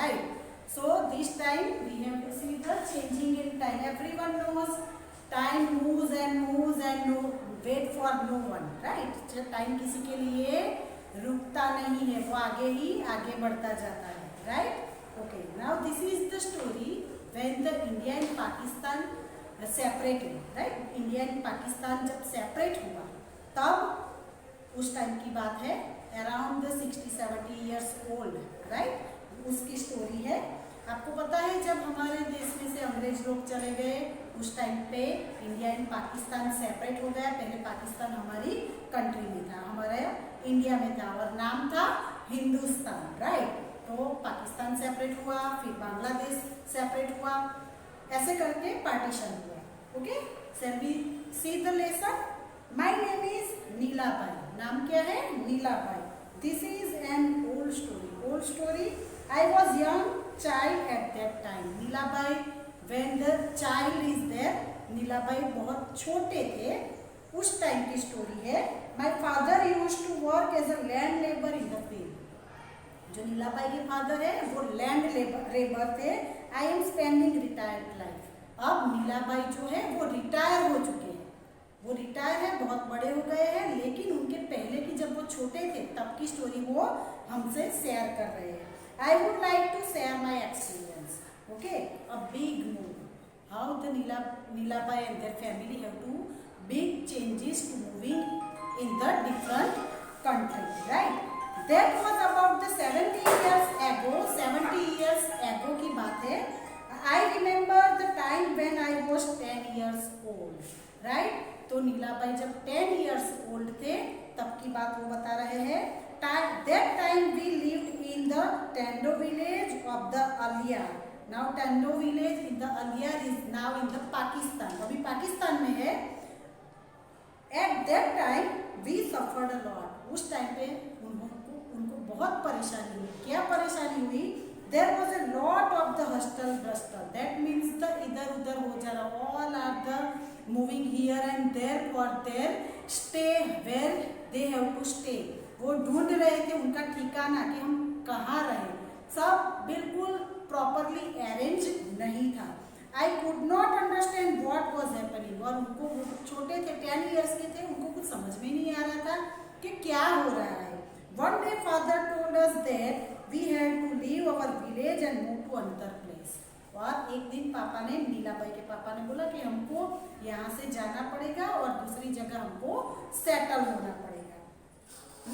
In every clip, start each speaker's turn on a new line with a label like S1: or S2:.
S1: right? So this time we have to see the changing in time. Everyone knows time moves and no wait for no one, right? जब time किसी के लिए रुकता नहीं है, वो आगे ही आगे बढ़ता जाता है, right? Okay, now this is the story when the India and Pakistan separated, right? India and Pakistan जब separate हुआ तब उस टाइम की बात है, अराउंड 60-70 years old, राइट? उसकी स्टोरी है। आपको पता है जब हमारे देश में से अंग्रेज लोग चले गए उस टाइम पे इंडिया एंड पाकिस्तान सेपरेट हो गया। पहले पाकिस्तान हमारी कंट्री में था, हमारे इंडिया में था और नाम था हिंदुस्तान, राइट? तो पाकिस्तान सेपरेट हुआ, फिर बांग्लादेश सेपरेट हुआ, ऐसे करके पार्टीशन हुआ। Okay, shall we see the lesson? My name is Nilabai. नाम क्या है? Nilabai. This is an old story. Old story. I was young child at that time. Nilabai when the child is there, Nilabai बहुत छोटे थे उस टाइम की स्टोरी है। My father used to work as a land labour in the field. जो नीलाबाई के father है वो लैंड लेबर थे। I am spending retired life. अब नीलाबाई जो है वो रिटायर हो चुके हैं, वो रिटायर है, बहुत बड़े हो गए हैं, लेकिन उनके पहले की जब वो छोटे थे तब की स्टोरी वो हमसे शेयर कर रहे हैं। I would like to share my experience. Okay, a big move, how the Nilabai and their family have to big changes to moving in the different country, right? That was about the 70 years ago। 70 years ago की बात है। I remember the time when I was 10 years old, right? तो नीलाबाई जब 10 years old थे तब की बात वो बता रहे हैं। That time we lived in the Tando village of the Aliar. Now Tando village in the Aliar is now in the Pakistan. अभी पाकिस्तान में है। At that time we suffered a lot. उस टाइम पे उनको बहुत परेशानी हुई। क्या परेशानी हुई? There was a lot of the hustle bustle. That means the इधर उधर हो जा रहा। All are the moving here and there for their stay where they have to stay. वो ढूंढ रहे थे उनका ठिकाना कि हम कहाँ रहे। सब बिल्कुल प्रॉपरली अरेंज नहीं था। I could not understand what was happening। और उनको, वो छोटे थे, 10 years के थे, उनको कुछ समझ में नहीं आ रहा था कि क्या हो रहा है। One day father told us that we had to leave our village and move to another place। और एक दिन पापा ने, नीलाबाई के पापा ने बोला कि हमको यहाँ से जाना पड़ेगा और दूसरी जगह हमको सेटल होना पड़ेगा।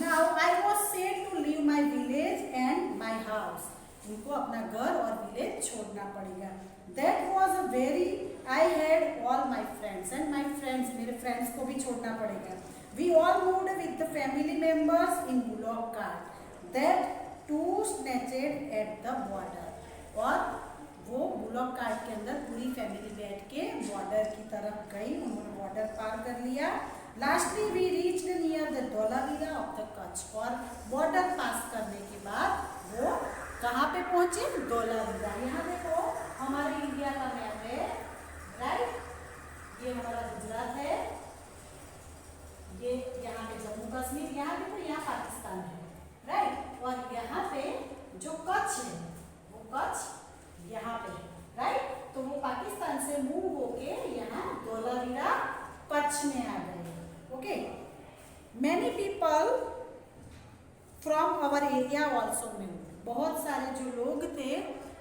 S1: Now I was said to leave my village and my house। उनको अपना घर और विलेज छोड़ना पड़ेगा। That was a very, I had all my friends and my friends, मेरे फ्रेंड्स को भी छोड़ना पड़ेगा। We all moved with the family members in bullock cart that two snatched at the border। और वो बुलॉक कार्ट के अंदर पूरी फैमिली बैठ के बॉर्डर की तरफ गई, उन्होंने बॉर्डर पार कर लिया। Lastly we reached near the Dholavira of the Kutch. और बॉर्डर पास करने के बाद वो कहाँ पे पहुंचे? धोलावीरा। यहाँ देखो हमारे इंडिया का मैप है, राइट? ये हमारा गुजरात है, ये यहाँ पे जम्मू कश्मीर, यहाँ पे तो यहाँ पाकिस्तान है, राइट? और यहाँ पे जो कच्छ है वो कच्छ यहाँ पे है, राइट? तो वो पाकिस्तान से मूव होके यहाँ धोलावीरा कच्छ में आ गए। Okay, many people from our area also move. बहुत सारे जो लोग थे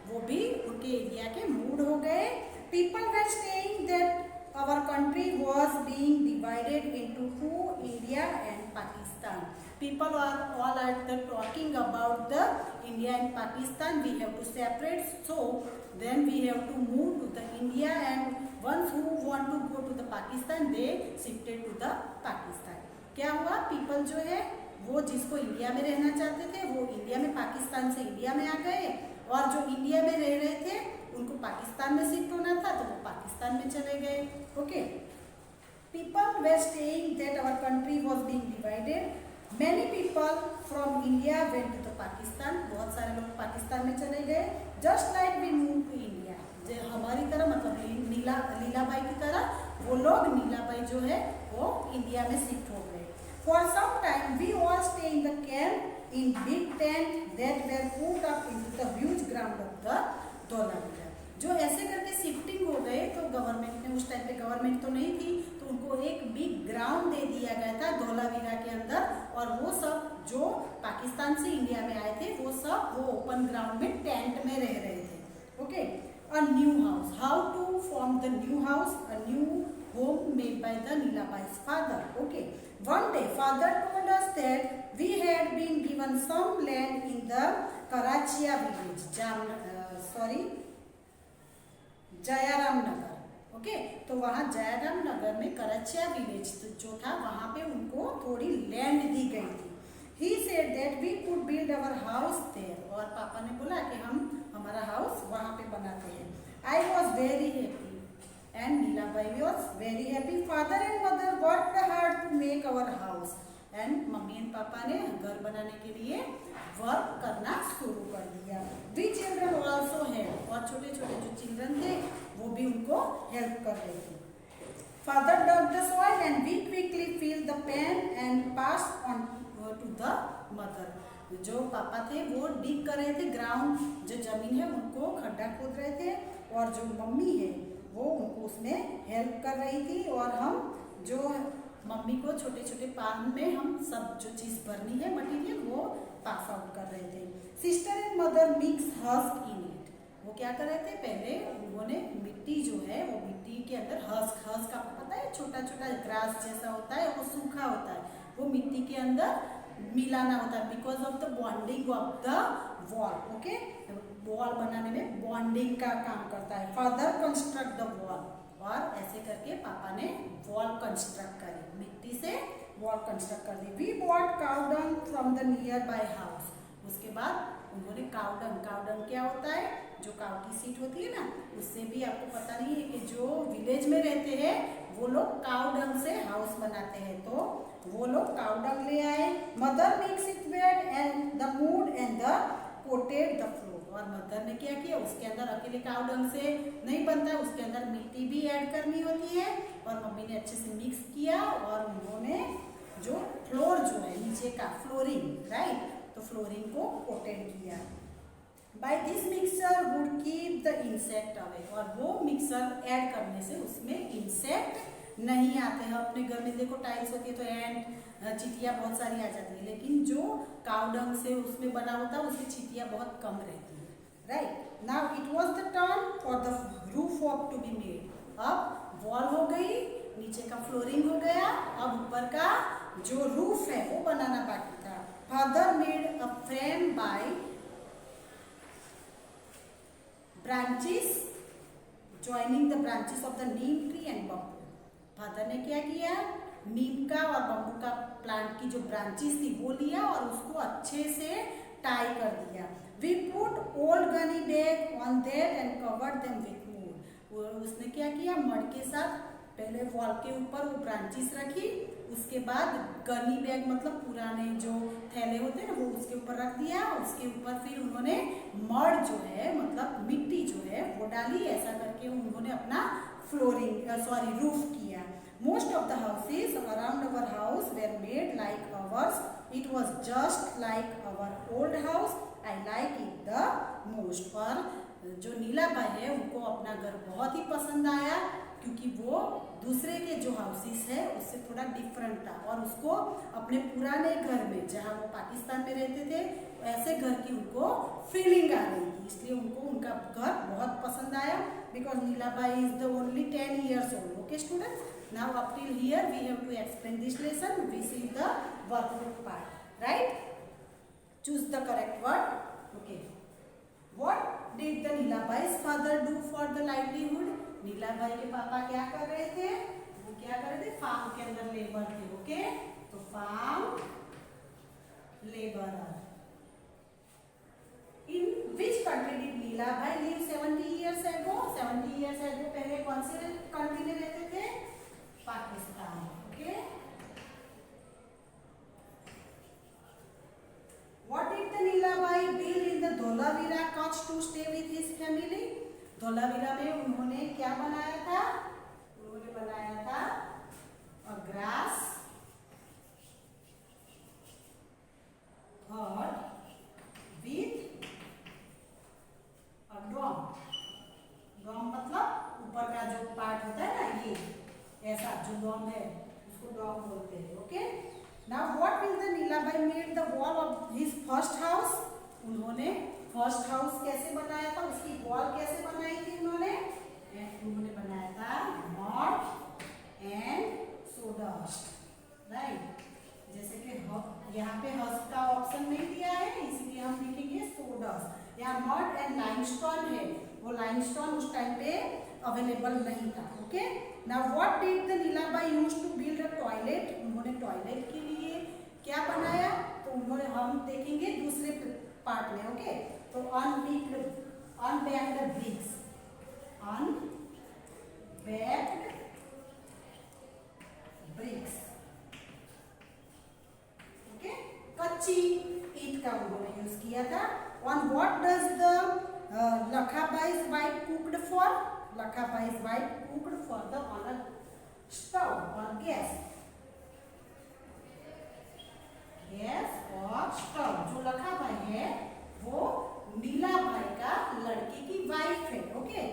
S1: वो भी उनके एरिया के मूव हो गए। People were saying that our country was being divided into two area and Pakistan। People are all at the talking about the India and Pakistan, we have to separate, so then we have to move to the India, and ones who want to go to the Pakistan they shifted to the Pakistan। क्या हुआ? people जो है वो जिसको India में रहना चाहते थे वो इंडिया में, पाकिस्तान से इंडिया में आ गए, और जो इंडिया में रह रहे थे उनको पाकिस्तान में शिफ्ट होना था तो वो पाकिस्तान में चले गए। Okay, people were saying that our country was being divided. Many people from India went to the Pakistan. बहुत सारे लोग पाकिस्तान में चले गए। Just like we move to India, जो हमारी तरह, मतलब लीलाबाई की तरह वो लोग, नीलाबाई जो है वो इंडिया में शिफ्ट हो गए। For some time we all stay in the camp in big tent that were put up into the huge ground पे गवर्नमेंट तो नहीं थी, तो उनको एक बिग ग्राउंड दे दिया गया था धोलावीरा के अंदर, और वो सब जो पाकिस्तान से इंडिया में आए थे वो सब वो ओपन ग्राउंड में टेंट में रह रहे थे। Okay, a new house, how to form the new house, a new home made by the Nilabai's father. Okay, one day father told us that we had been given some land in the Karachia village, Jayaram Nagar. Okay, तो वहाँ जयाराम नगर में कराचिया village जो था वहाँ पे उनको थोड़ी land दी गई थी। He said that we could build our house there, और पापा ने बोला कि हम हमारा हाउस वहाँ पे बनाते हैं। I was very happy and Nilabai was very happy. Father and mother worked hard to make our house, and mummy and पापा ने घर बनाने के लिए वर्क करना शुरू कर दिया। We children also helped, और छोटे छोटे जो चिल्ड्रन थे वो भी उनको हेल्प कर रहे थे। Father dug the soil and we quickly filled the pan and passed on to the mother. जो पापा थे वो डिग कर रहे थे, ग्राउंड जो जमीन है उनको खड्डा खोद रहे थे, और जो मम्मी है वो उनको उसमें हेल्प कर रही थी, और हम जो मम्मी को छोटे छोटे पान में हम सब जो चीज़ भरनी है मटेरियल वो पास आउट कर रहे थे। Sister and mother mix husk in it, वो क्या कर रहे थे, पहले उन्होंने मिट्टी जो है वो मिट्टी के अंदर हस्क का पता है छोटा छोटा ग्रास जैसा होता है, वो सूखा होता है, वो मिट्टी के अंदर मिलाना होता है because of the bonding of the wall. Okay, wall बनाने में बॉन्डिंग का काम करता है। फादर कंस्ट्रक्ट द वॉल, और ऐसे करके पापा ने वॉल कंस्ट्रक्ट करी, मिट्टी से वॉल कंस्ट्रक्ट कर दी। We bought cow dung from the nearby house, उसके बाद उन्होंने काउडंग क्या होता है, जो काउ की सीट होती है ना, उससे भी आपको पता नहीं है कि जो विलेज में रहते हैं वो लोग काउडंग से हाउस बनाते हैं, तो वो लोग काउडंग ले आए। Mother makes it wet and the mud and the coated the floor, और मदर ने क्या किया, उसके अंदर अकेले काउडंग से नहीं बनता है, उसके अंदर मिट्टी भी ऐड करनी होती है, और मम्मी ने अच्छे से मिक्स किया, और उन्होंने जो फ्लोर जो है नीचे का फ्लोरिंग, राइट, तो फ्लोरिंग को कोटेड किया। By this mixer would keep the insect away, और वो मिक्सर ऐड करने से उसमें इंसेक्ट नहीं आते हैं। अपने घर में देखो टाइल्स होती है तो एंड चींटियाँ बहुत सारी आ जाती है, लेकिन जो काउडंग से उसमें बना होता है उसमें चींटियाँ बहुत कम रहती है, राइट। Now it was the turn for the roof of to be made, अब वॉल हो गई, नीचे का फ्लोरिंग हो गया, अब ऊपर का जो रूफ है वो बनाना बाकी था। Father made a frame by branches joining the branches of the neem tree and bamboo, father ने क्या किया, नीम का और बम्बू का प्लांट की जो ब्रांचेस थी वो लिया और उसको अच्छे से टाई कर दिया। We put old gunny bag on that and covered them with mud, उसने क्या किया, मड के साथ पहले वॉल के ऊपर वो ब्रांचेस रखी, उसके बाद गनी बैग मतलब पुराने जो थैले होते हैं ना वो उसके ऊपर रख दिया, उसके ऊपर फिर उन्होंने मड जो है मतलब मिट्टी जो है वो डाली, ऐसा करके उन्होंने अपना रूफ किया। Most of the houses around our house were made like ours, it was just like our old house, I like it the most. और जो नीलाबाई है उनको अपना घर बहुत ही पसंद आया क्योंकि वो दूसरे के जो हाउसेस है उससे थोड़ा डिफरेंट था, और उसको अपने पुराने घर में जहाँ वो पाकिस्तान में रहते थे ऐसे घर की उनको फीलिंग आ रही थी, इसलिए उनको उनका घर बहुत पसंद आया। Because Nilabai is the only 10 years old. Okay students, now up till here we have to explain this lesson. We see the workbook part, right? Choose the correct word. Okay, what did the Nilabai's father do for the livelihood? Nilabai के पापा क्या कर रहे थे, वो क्या कर रहे थे, फार्म के अंदर लेबर थे। ओके, तो farm labourer. In which country did Nilabai live 70 years ago? 70 years ago पहले कौन से कंट्री में रहते थे, Pakistan. Okay, what did the Nilabai build in the Dholavira Kutch to stay with his family? Dholavira में उन्होंने क्या बनाया था, उन्होंने बनाया था a grass hut with a dome। डोम मतलब ऊपर का जो पार्ट होता है ना, ये Now what will the Nilabai made the wall of his first house? उन्होंने फर्स्ट हाउस कैसे बनाया था, उसकी वॉल कैसे बनाई थी उन्होंने बनाया था मड एंड सोडास्ट, राइट। जैसे कि यहाँ पे हस्ट का ऑप्शन नहीं दिया है, इसलिए हम लिखेंगे सोडास्ट। यहाँ मड एंड लाइमस्टोन है, वो लाइमस्टोन उस टाइम पे अवेलेबल नहीं था। Okay, now what did the Nilabai use to build a toilet? उन्होंने टॉयलेट के लिए क्या बनाया, तो उन्होंने हम देखेंगे दूसरे पार्ट में। ओके, तो unbaked bricks, unbaked bricks, okay, कच्ची ईंट का उन्होंने यूज किया था। On what does the Lakhabai's wife cooked for? Lakhabai's wife cooked for the on a stove or gas, gas और स्टोव। जो लखाबाई है वो नीलाबाई का लड़के की वाइफ है। ओके,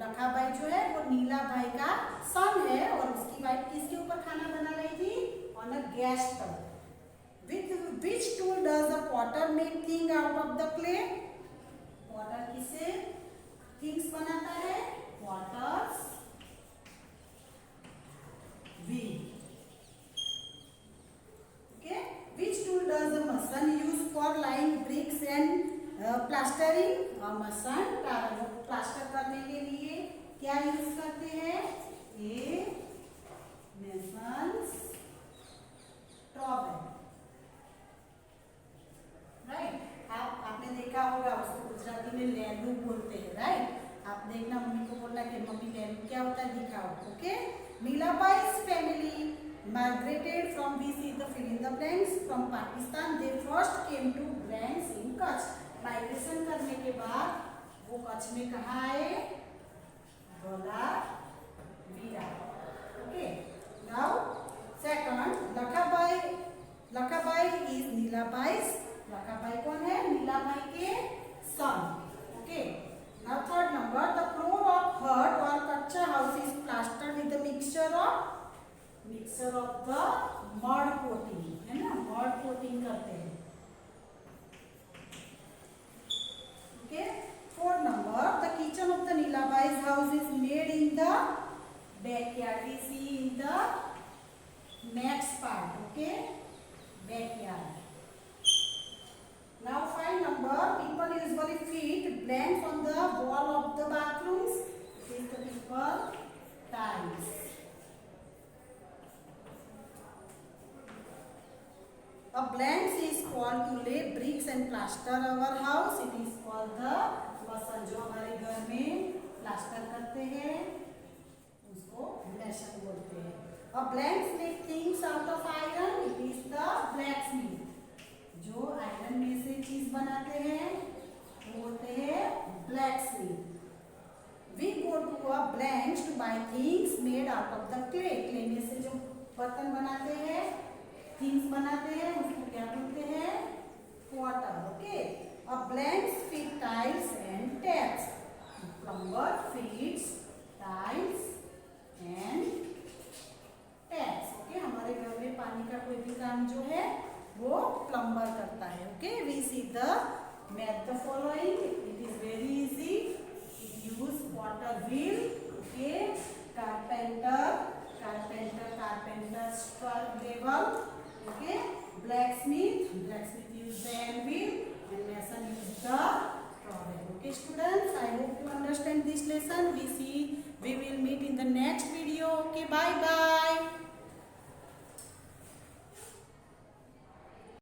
S1: लखाबाई जो है वो नीलाबाई का सन है और उसकी वाइफ किसके ऊपर खाना बना रही थी, on a gas stove. With which tool does the potter make thing out of the clay? Potter किससे things बनाता है, potter's wheel। Okay, which tool does the mason use for laying bricks and plastering? mason plaster करने के लिए क्या use करते हैं, ए mason's trowel, right. आपने देखा होगा, उसको गुजराती में लेलू बोलते हैं, राइट। आप देखना, मम्मी को बोलना कि मम्मी लेलू क्या होता है दिखाओ। Okay, Nilabai's family migrated from, we see the fill in the blanks, from Pakistan. They first came to Brands in Kutch. Migration करने के बाद वो कच्छ में कहाँ आए, Dholavira. Okay, now second, Lakhabai is Nilabai's, Lakhabai कौन है, नीलाबाई के son. Okay, now third number, the floor of hut और कच्चा house is plastered with the mixture of the mud coating, है ना, मड कोटिंग करते हैं। Okay, fourth number, the kitchen of the Nilabai's house is made in the backyard, we see in the next part. Okay, backyard. Now 5 number, people usually feed blanks on the wall of the bathrooms. This is the people tiles. A blanks is called to lay bricks and plaster our house. It is called the mason. जो हमारे घर में plaster करते हैं उसको mason बोलते हैं। A blanks make things out of iron. It is the blacksmith. जो आयरन में से चीज बनाते हैं वो होते हैं blacksmith. We go to a blanks to buy things made out of the clay. Clay में से जो बर्तन बनाते हैं, थिंग्स बनाते हैं, उसको क्या बोलते हैं, potter। Okay, a blanks feed tiles and taps. Plumber feeds tiles and taps। Okay, हमारे घर में पानी का कोई भी काम जो है वो प्लम्बर करता है। Okay, we see the math the following, it is very easy, use water wheel. Okay, carpenter level. Okay, blacksmith use the anvil and mason use the trowel. Okay students, I hope you understand this lesson. We will meet in the next video. Okay, bye bye.